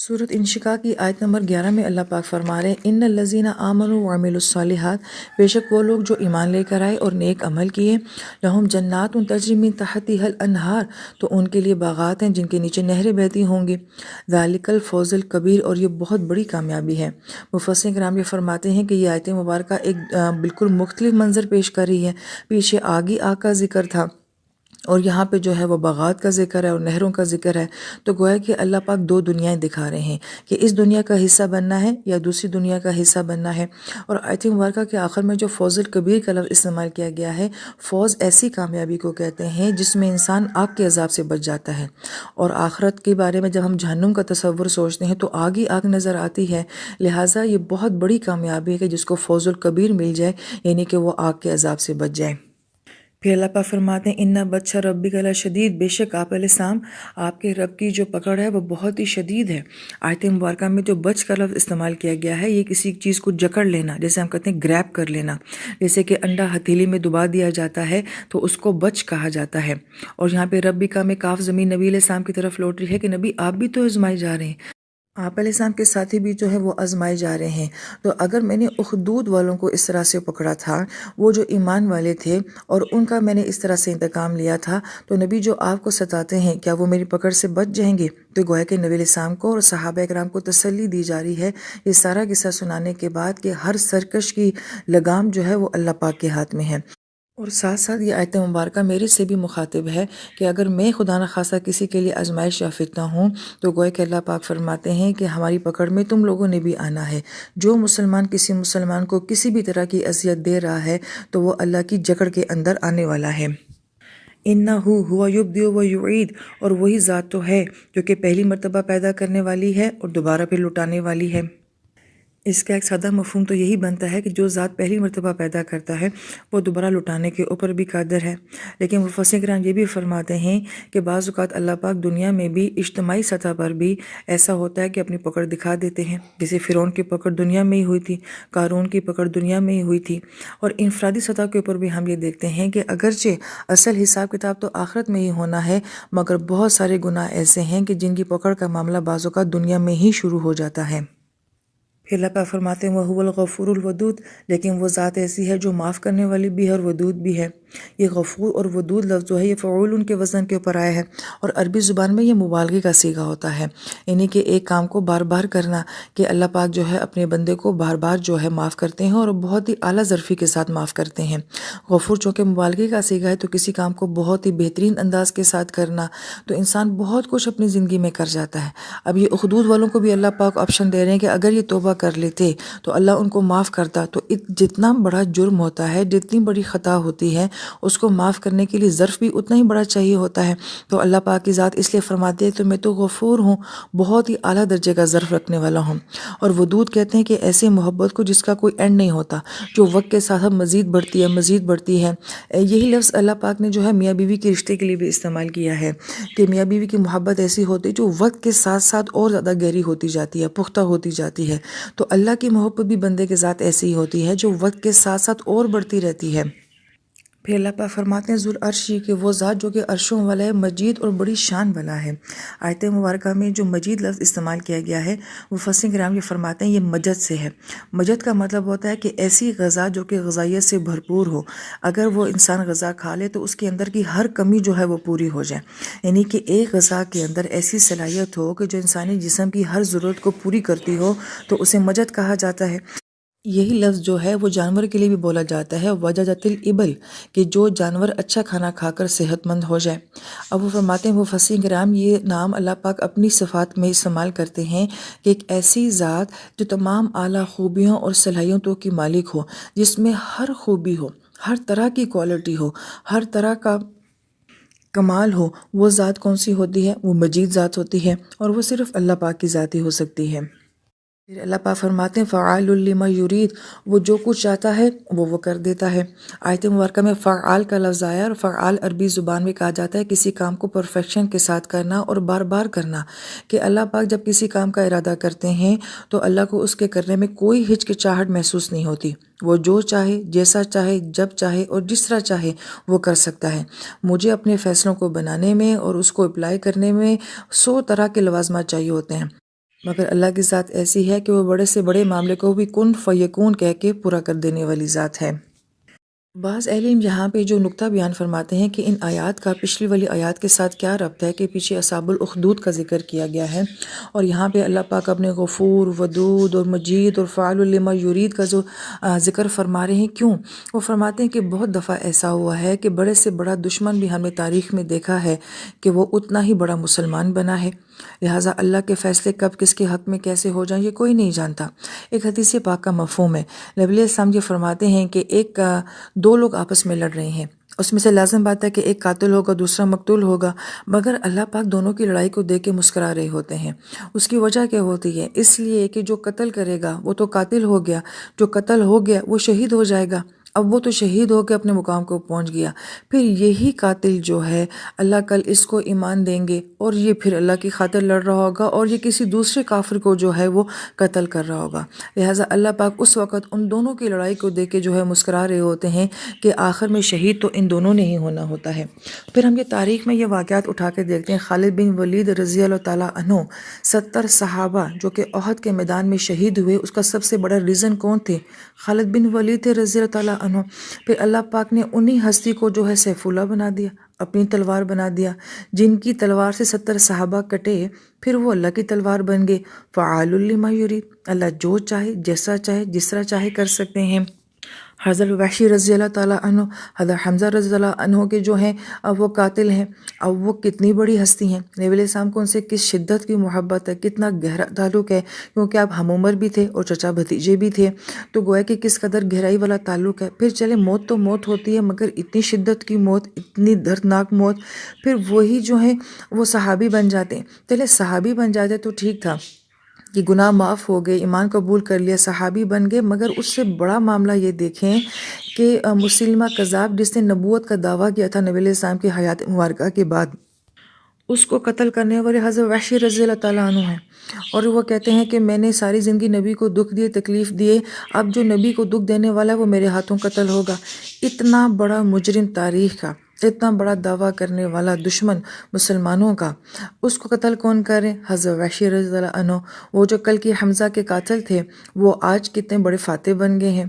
सूरत इंशिकाक की आयत नंबर 11 में अल्लाह पाक फरमा रहे हैं, इन्नल लज़ीना आमनू व अमिलुस्सालिहात, बेशक वो लोग जो ईमान लेकर आए और नेक अमल किए, लहुम जन्नातुन तजरी मिन तहतिहल अनहार, तो उनके लिए बागात हैं जिनके नीचे नहरें बहती होंगी। ज़ालिकल फौज़ुल कबीर, और ये बहुत बड़ी कामयाबी है। मुफस्सिरीन किराम ये फरमाते हैं कि ये आयत मुबारका एक बिल्कुल मुख्तलिफ मंजर पेश कर रही है। पीछे आगी आग का जिक्र था और यहाँ पे जो है वो बागात का जिक्र है और नहरों का जिक्र है। तो गोया कि अल्लाह पाक दो दुनियाएं दिखा रहे हैं कि इस दुनिया का हिस्सा बनना है या दूसरी दुनिया का हिस्सा बनना है। और आयत मुबारका के आखिर में जो फौज़ुल कबीर का लफ्ज़ इस्तेमाल किया गया है, फ़ौज़ ऐसी कामयाबी को कहते हैं जिसमें इंसान आग के अजाब से बच जाता है। और आखिरत के बारे में जब हम जहन्नुम का तसव्वुर सोचते हैं तो आग ही आग नज़र आती है। लिहाजा ये बहुत बड़ी कामयाबी है कि जिसको फौज़ुल कबीर मिल जाए, यानी कि वो आग के अजाब से बच जाए। फिर अल्लाह पाक फरमाते हैं, इन्ना बच्चा रब्बिक लशदीद, बेशक आप अलैहिस्सलाम आपके रब की जो पकड़ है वो बहुत ही शदीद है। आयत मुबारका में जो बच का लफ्ज़ इस्तेमाल किया गया है, ये किसी चीज़ को जकड़ लेना, जैसे हम कहते हैं ग्रैब कर लेना। जैसे कि अंडा हथेली में डुबा दिया जाता है तो उसको बच कहा जाता है। और यहाँ पे रब्बिका में काफ ज़मीन नबी अलैहिस्सलाम की तरफ लौट रही है कि नबी आप भी तो आजमाए जा रहे हैं, आप अलैहिस्सलाम के साथी भी जो है वो आजमाए जा रहे हैं। तो अगर मैंने उखदूद वालों को इस तरह से पकड़ा था, वो जो ईमान वाले थे, और उनका मैंने इस तरह से इंतकाम लिया था, तो नबी जो आपको सताते हैं क्या वो मेरी पकड़ से बच जाएंगे? तो गोया कि नबी अलैहिस्सलाम को और सहाबा इकराम को तसल्ली दी जा रही है ये सारा किस्सा सुनाने के बाद कि हर सरकश की लगाम जो है वो अल्लाह पाक के हाथ में है। और साथ साथ ये आयत मुबारका मेरे से भी मुखातिब है कि अगर मैं खुदा न खासा किसी के लिए आजमाइश या फितना हूँ, तो गोया कि अल्लाह पाक फरमाते हैं कि हमारी पकड़ में तुम लोगों ने भी आना है। जो मुसलमान किसी मुसलमान को किसी भी तरह की अजियत दे रहा है तो वो अल्लाह की जकड़ के अंदर आने वाला है। इन्नहु हुवा युब्दिउ व युईद, और वही ज़ात तो है जो कि पहली मर्तबा पैदा करने वाली है और दोबारा फिर लुटाने वाली है। इसका एक सादा मफहूम तो यही बनता है कि जो ज़ात पहली मर्तबा पैदा करता है वो दोबारा लुटाने के ऊपर भी कादर है। लेकिन मुफस्सिरीन किराम ये भी फरमाते हैं कि बाज़ औक़ात अल्लाह पाक दुनिया में भी इज्तिमाई सतह पर भी ऐसा होता है कि अपनी पकड़ दिखा देते हैं। जैसे फ़िरौन की पकड़ दुनिया में ही हुई थी, क़ारून की पकड़ दुनिया में ही हुई थी। और इनफरादी सतह के ऊपर भी हम ये देखते हैं कि अगरचे असल हिसाब किताब तो आखिरत में ही होना है, मगर बहुत सारे गुनाह ऐसे हैं कि जिनकी पकड़ का मामला बाज़ औक़ात दुनिया में ही शुरू हो जाता है। फिर अल्लाह पाक फरमाते हैं वहुवल गफूरुल वदूद, लेकिन वो ज़ात ऐसी है जो माफ़ करने वाली भी है और वदूद भी है। ये गफूर और वदूद लफ्ज़ जो है ये फ़ऊल के वज़न के ऊपर आया है और अरबी ज़ुबान में ये मुबालगे का सीगा होता है, यानी कि एक काम को बार बार करना, कि अल्लाह पाक जो है अपने बंदे को बार बार जो है माफ़ करते हैं और बहुत ही आला ज़रफ़ी के साथ माफ़ करते हैं। गफूर चूँकि मुबालगे का सीगा है तो किसी काम को बहुत ही बेहतरीन अंदाज़ के साथ करना, तो इंसान बहुत कुछ अपनी ज़िंदगी में कर जाता है। अब ये उखदूद वालों को भी अल्लाह पाक ऑप्शन दे रहे हैं कि अगर ये तौबा कर लेते तो अल्लाह उनको माफ़ करता। तो जितना बड़ा जुर्म होता है, जितनी बड़ी ख़ता होती है, उसको माफ़ करने के लिए ज़र्फ़ भी उतना ही बड़ा चाहिए होता है। तो अल्लाह पाक की ज़ात इसलिए फरमाती है तो मैं तो गफ़ूर हूँ, बहुत ही आला दर्जे का ज़र्फ़ रखने वाला हूँ। और वदूद कहते हैं कि ऐसी मोहब्बत को जिसका कोई एंड नहीं होता, जो वक्त के साथ मज़ीद बढ़ती है, मज़ीद बढ़ती है। यही लफ्ज़ अल्लाह पाक ने जो है मियाँ बीवी के रिश्ते के लिए भी इस्तेमाल किया है कि मियाँ बीवी की मोहब्बत ऐसी होती है जो वक्त के साथ साथ और ज़्यादा गहरी होती जाती है, पुख्ता होती जाती है। तो अल्लाह की मोहब्बत भी बंदे के साथ ऐसी ही होती है जो वक्त के साथ साथ और बढ़ती रहती है। फिर अल्लाह पाक फरमाते हैं ज़ुल अर्शी, कि वो ज़ात जो कि अर्शों वाला है, मजीद और बड़ी शान वाला है। आयत मुबारका में जो मजीद लफ्ज़ इस्तेमाल किया गया है मुफस्सिरीन किराम ये फरमाते हैं ये मजद से है। मजद का मतलब होता है कि ऐसी ग़ज़ा जो कि ग़ज़ाइयत से भरपूर हो, अगर वो इंसान ग़ज़ा खा ले तो उसके अंदर की हर कमी जो है वो पूरी हो जाए, यानी कि एक ग़ज़ा के अंदर ऐसी सलाहियत हो कि जो इंसानी जिस्म की हर ज़रूरत को पूरी करती हो, तो उसे मजद कहा जाता है। यही लफ्ज़ जो है वो जानवर के लिए भी बोला जाता है, वजजतिल इबल, कि जो जानवर अच्छा खाना खाकर सेहतमंद हो जाए। अब वो फरमाते हैं मुफस्सिरीन किराम ये नाम अल्लाह पाक अपनी सिफ़ात में इस्तेमाल करते हैं कि एक ऐसी ज़ात जो तमाम आला खूबियों और सलाहियतों की मालिक हो, जिसमें हर खूबी हो, हर तरह की क्वालिटी हो, हर तरह का कमाल हो। वो ज़ात कौन सी होती है? वो मजीद ज़ात होती है और वो सिर्फ़ अल्लाह पाक की ज़ात ही हो सकती है। फिर अल्लाह पाक फरमाते हैं फ़आलुल लिमा युरीद, वो जो कुछ चाहता है वो कर देता है। आयत मुबारका में फ़आल का लफ्ज़ आया और फ़आल अरबी ज़ुबान में कहा जाता है किसी काम को परफेक्शन के साथ करना और बार बार करना, कि अल्लाह पाक जब किसी काम का इरादा करते हैं तो अल्लाह को उसके करने में कोई हिचकिचाहट महसूस नहीं होती। वो जो चाहे, जैसा चाहे, जब चाहे और जिस तरह चाहे वो कर सकता है। मुझे अपने फ़ैसलों को बनाने में और उसको अप्लाई करने में 100 तरह के लवाज़मात चाहिए होते हैं। مگر اللہ کی ذات ایسی ہے کہ وہ بڑے سے بڑے معاملے کو بھی کن فیکون کہہ کے پورا کر دینے والی ذات ہے۔ بعض اہل علم یہاں پہ جو نقطہ بیان فرماتے ہیں کہ ان آیات کا پچھلی والی آیات کے ساتھ کیا ربط ہے کہ پیچھے اصحاب الاخدود کا ذکر کیا گیا ہے، اور یہاں پہ اللہ پاک اپنے غفور، ودود اور مجید اور فعال لما یرید کا جو ذکر فرما رہے ہیں، کیوں؟ وہ فرماتے ہیں کہ بہت دفعہ ایسا ہوا ہے کہ بڑے سے بڑا دشمن بھی ہم نے تاریخ میں دیکھا ہے کہ وہ اتنا ہی بڑا مسلمان بنا ہے، لہٰذا اللہ کے فیصلے کب کس کے حق میں کیسے ہو جائیں یہ کوئی نہیں جانتا۔ ایک حدیث پاک کا مفہوم ہے، نبی علیہ السلام یہ فرماتے ہیں کہ دو لوگ آپس میں لڑ رہے ہیں، اس میں سے لازم بات ہے کہ ایک قاتل ہوگا، دوسرا مقتول ہوگا، مگر اللہ پاک دونوں کی لڑائی کو دیکھ کے مسکرا رہے ہوتے ہیں۔ اس کی وجہ کیا ہوتی ہے؟ اس لیے کہ جو قتل کرے گا وہ تو قاتل ہو گیا، جو قتل ہو گیا وہ شہید ہو جائے گا، اب وہ تو شہید ہو کے اپنے مقام کو پہنچ گیا، پھر یہی قاتل جو ہے اللہ کل اس کو ایمان دیں گے اور یہ پھر اللہ کی خاطر لڑ رہا ہوگا اور یہ کسی دوسرے کافر کو جو ہے وہ قتل کر رہا ہوگا، لہٰذا اللہ پاک اس وقت ان دونوں کی لڑائی کو دیکھ کے جو ہے مسکرا رہے ہوتے ہیں کہ آخر میں شہید تو ان دونوں نے ہی ہونا ہوتا ہے۔ پھر ہم یہ تاریخ میں یہ واقعات اٹھا کے دیکھتے ہیں، خالد بن ولید رضی اللہ تعالیٰ عنہ 70 صحابہ جو کہ احد کے میدان میں شہید ہوئے، اس کا سب سے بڑا ریزن کون تھے؟ خالد بن ولید تھے رضی اللہ تعالیٰ عنہ۔ پھر اللہ پاک نے انہی ہستی کو جو ہے سیف اللہ بنا دیا، اپنی تلوار بنا دیا، جن کی تلوار سے 70 صحابہ کٹے پھر وہ اللہ کی تلوار بن گئے، فعال لما یرید، اللہ جو چاہے جیسا چاہے جس طرح چاہے کر سکتے ہیں۔ حضرت وحشی رضی اللہ تعالیٰ عنہ، حضرت حمزہ رضی اللہ عنہ کے جو ہیں اب وہ قاتل ہیں، اب وہ کتنی بڑی ہستی ہیں، نبی علیہ السلام کو ان سے کس شدت کی محبت ہے، کتنا گہرا تعلق ہے، کیونکہ آپ ہم عمر بھی تھے اور چچا بھتیجے بھی تھے، تو گویا کہ کس قدر گہرائی والا تعلق ہے۔ پھر چلے موت تو موت ہوتی ہے، مگر اتنی شدت کی موت، اتنی دردناک موت، پھر وہی جو ہیں وہ صحابی بن جاتے ہیں۔ چلے صحابی بن جاتے تو ٹھیک تھا کہ گناہ معاف ہو گئے، ایمان قبول کر لیا، صحابی بن گئے، مگر اس سے بڑا معاملہ یہ دیکھیں کہ مسلمہ کذاب جس نے نبوت کا دعویٰ کیا تھا نبی علیہ السلام کی حیات مبارکہ کے بعد، اس کو قتل کرنے والے حضرت وحشی رضی اللہ تعالیٰ عنہ ہیں، اور وہ کہتے ہیں کہ میں نے ساری زندگی نبی کو دکھ دیے، تکلیف دیے، اب جو نبی کو دکھ دینے والا ہے وہ میرے ہاتھوں قتل ہوگا۔ اتنا بڑا مجرم تاریخ کا، اتنا بڑا دعویٰ کرنے والا دشمن مسلمانوں کا، اس کو قتل کون کرے؟ حضرت وحشی رضی اللہ عنہ۔ وہ جو کل کی حمزہ کے قاتل تھے وہ آج کتنے بڑے فاتح بن گئے ہیں۔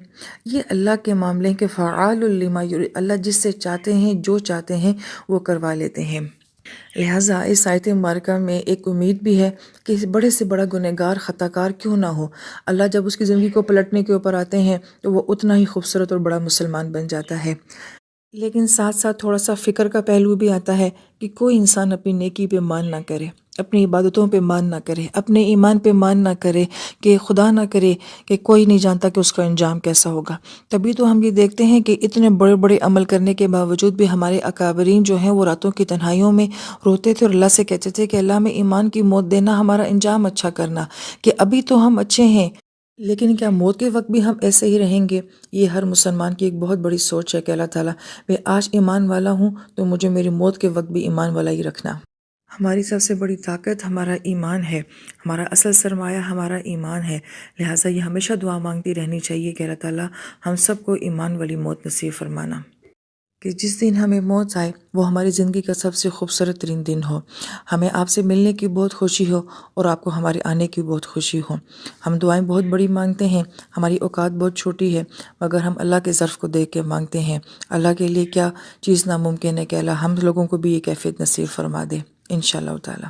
یہ اللہ کے معاملے کے فعال لما یرید، اللہ جس سے چاہتے ہیں جو چاہتے ہیں وہ کروا لیتے ہیں۔ لہٰذا اس آیت مبارکہ میں ایک امید بھی ہے کہ بڑے سے بڑا گنہگار خطا کار کیوں نہ ہو، اللہ جب اس کی زندگی کو پلٹنے کے اوپر آتے ہیں تو وہ اتنا ہی خوبصورت اور بڑا مسلمان بن جاتا ہے۔ لیکن ساتھ ساتھ تھوڑا سا فکر کا پہلو بھی آتا ہے کہ کوئی انسان اپنی نیکی پہ مان نہ کرے، اپنی عبادتوں پہ مان نہ کرے، اپنے ایمان پہ مان نہ کرے، کہ خدا نہ کرے کہ کوئی نہیں جانتا کہ اس کا انجام کیسا ہوگا۔ تبھی تو ہم یہ دیکھتے ہیں کہ اتنے بڑے بڑے عمل کرنے کے باوجود بھی ہمارے اکابرین جو ہیں وہ راتوں کی تنہائیوں میں روتے تھے اور اللہ سے کہتے تھے کہ اللہ میں ایمان کی موت دینا، ہمارا انجام اچھا کرنا، کہ ابھی تو ہم اچھے ہیں لیکن کیا موت کے وقت بھی ہم ایسے ہی رہیں گے؟ یہ ہر مسلمان کی ایک بہت بڑی سوچ ہے کہ اللہ تعالیٰ میں آج ایمان والا ہوں تو مجھے میری موت کے وقت بھی ایمان والا ہی رکھنا۔ ہماری سب سے بڑی طاقت ہمارا ایمان ہے، ہمارا اصل سرمایہ ہمارا ایمان ہے، لہٰذا یہ ہمیشہ دعا مانگتی رہنی چاہیے کہ اللہ تعالیٰ ہم سب کو ایمان والی موت نصیب فرمانا، کہ جس دن ہمیں موت آئے وہ ہماری زندگی کا سب سے خوبصورت ترین دن ہو، ہمیں آپ سے ملنے کی بہت خوشی ہو اور آپ کو ہمارے آنے کی بہت خوشی ہو۔ ہم دعائیں بہت بڑی مانگتے ہیں، ہماری اوقات بہت چھوٹی ہے، مگر ہم اللہ کے ظرف کو دیکھ کے مانگتے ہیں۔ اللہ کے لیے کیا چیز ناممکن ہے کہ اللہ ہم لوگوں کو بھی یہ کیفیت نصیب فرما دے انشاءاللہ تعالیٰ۔